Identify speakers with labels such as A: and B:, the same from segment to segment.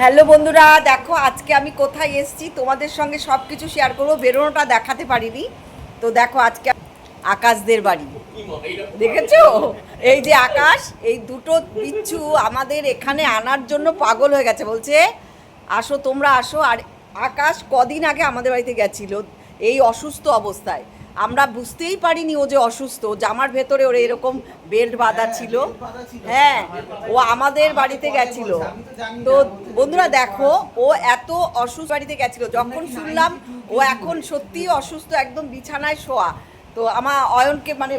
A: Hello বন্ধুরা, দেখো আজকে আমি কোথায় এসেছি তোমাদের সঙ্গে সব কিছু শেয়ার করবো। বেরোনোটা দেখাতে পারিনি। তো দেখো আজকে আকাশদের বাড়ি দেখেছো? এই যে আকাশ, এই দুটো বিচ্ছু আমাদের এখানে আনার জন্য পাগল হয়ে গেছে, বলছে আসো তোমরা আসো। আর আকাশ কদিন আগে আমাদের বাড়িতে গেছিল এই অসুস্থ অবস্থায়। আমরা বুঝতেই পারিনি ও যে অসুস্থ, জামার ভেতরে ওর এরকম বেল্ট বাঁধা ছিল। হ্যাঁ, ও আমাদের বাড়িতে গেছিল। তো বন্ধুরা দেখো, ও এত অসুস্থ বাড়িতে গেছিল, যখন শুনলাম ও এখন সত্যিই অসুস্থ, একদম বিছানায় শোয়া। তো আমার অয়নকে মানে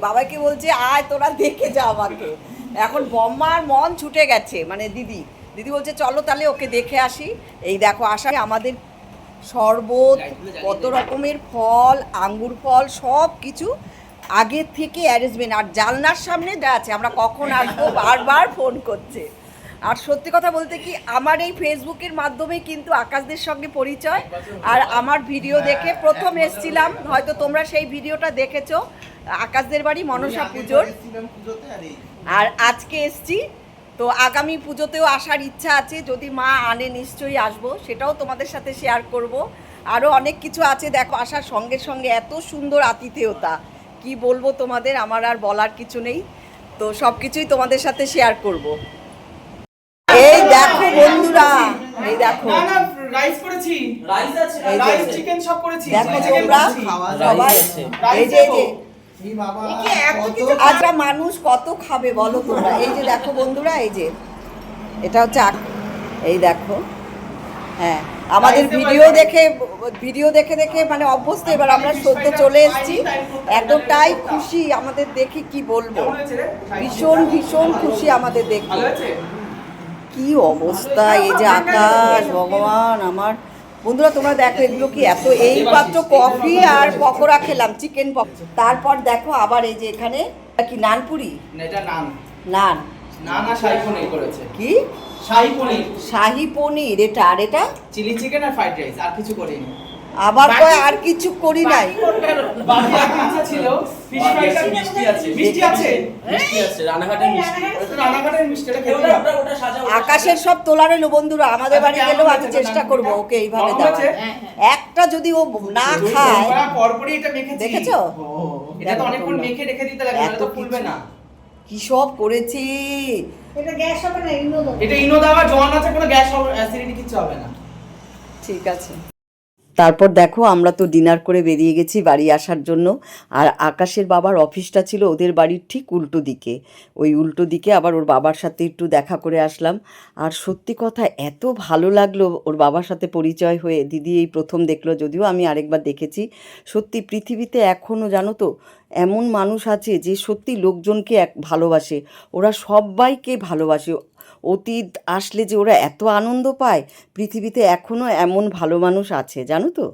A: বাবাইকে বলছে আয় তোরা দেখে যা আমাকে। এখন বম্মার মন ছুটে গেছে, মানে দিদি বলছে চলো তাহলে ওকে দেখে আসি। এই দেখো আসা আমাদের শরবত, কত রকমের ফল, আঙ্গুর ফল, সব কিছু আগের থেকে অ্যারেঞ্জমেন্ট। আর জানলার সামনে যা আছে, আমরা কখন আসবো বারবার ফোন করছে। আর সত্যি কথা বলতে কি, আমার এই ফেসবুকের মাধ্যমে কিন্তু আকাশদের সঙ্গে পরিচয়। আর আমার ভিডিও দেখে প্রথম এসছিলাম, হয়তো তোমরা সেই ভিডিওটা দেখেছো, আকাশদের বাড়ি মনসা পুজোর। আর আজকে এসছি, তো আগামী পুজোতেও আসার ইচ্ছা আছে, যদি মা আনে নিশ্চয়ই আসবো, সেটাও তোমাদের সাথে শেয়ার করব। আরও অনেক কিছু আছে, দেখো আসার সঙ্গে সঙ্গে এত সুন্দর আতিথেয়তা, কি বলবো তোমাদের, আমার আর বলার কিছু নেই। তো সব কিছুই তোমাদের সাথে শেয়ার করব। এই দেখো বন্ধুরা, এই দেখো
B: রাইস করেছি, রাইস আছে, রাইস চিকেন সব করেছি।
A: দেখো তোমরা সবাই, এই যে আচ্ছা মানুষ কত খাবে বলো তোমরা। এই যে দেখো বন্ধুরা, এই যে এটা হচ্ছে এই দেখো। হ্যাঁ, আমাদের ভিডিও দেখে দেখে মানে অভ্যস্ত, এবার আমরা সদ্য চলে এসেছি। এতটাই খুশি আমাদের দেখে, কি বলবো, ভীষণ ভীষণ খুশি আমাদের দেখে। কি অবস্থা, এই যে আকাশ, ভগবান আমার। বন্ধুরা তোমরা দেখো এগুলো কি, এত এইমাত্র কফি আর পকোড়া খেলাম, চিকেন পকোড়া। তারপর দেখো আবার এই যে এখানে কি নানপুরি,
B: এটা নান
A: নান
B: না না শাহী পনির করেছে।
A: কি
B: শাহী পনির,
A: এটা আর এটা
B: চিলি চিকেন আর ফ্রাইড রাইস, আর কিছু করিনি।
A: আবার কয় আর কিছু করি নাই।
B: বাকি একটা ছিল ফিশ ফ্রাই আর মিষ্টি আছে। মিষ্টি আছে রানাঘাটের মিষ্টি, ওটা রানাঘাটের মিষ্টিটা খেতে হবে। ওটা সাজাও।
A: আকাশের সব তোলা রইলো বন্ধুরা, আমাদের বাড়ি গেলেও আমি চেষ্টা করব ওকে এইভাবে দেওয়ার। একটা যদি ও না খায়,
B: পরপরই এটা মেখেছি,
A: দেখেছো?
B: এটা তো অনেকক্ষণ মেখে রেখে দিতে লাগে,
A: এত
B: তো ফুলবে না।
A: কি সব করেছি।
C: এটা গ্যাস হবে না, ইনো দাও।
B: এটা ইনো দাও, জোয়ান আছে, কোনো গ্যাস হবে, অ্যাসিডিটি কিছু হবে না।
A: ঠিক আছে। তারপর দেখো আমরা তো ডিনার করে বেরিয়ে গেছি বাড়ি আসার জন্য। আর আকাশের বাবার অফিসটা ছিল ওদের বাড়ির ঠিক উল্টো দিকে, ওই উল্টো দিকে আবার ওর বাবার সাথে একটু দেখা করে আসলাম। আর সত্যি কথা এত ভালো লাগলো ওর বাবার সাথে পরিচয় হয়ে। দিদি এই প্রথম দেখলো, যদিও আমি আরেকবার দেখেছি। সত্যি পৃথিবীতে এখনও জানো তো এমন মানুষ আছে যে সত্যি লোকজনকে ভালোবাসে, ওরা সবাইকে ভালোবাসে। অতীত আসলে যে ওরা এত আনন্দ পায়, পৃথিবীতে এখনও এমন ভালো মানুষ আছে জানো তো।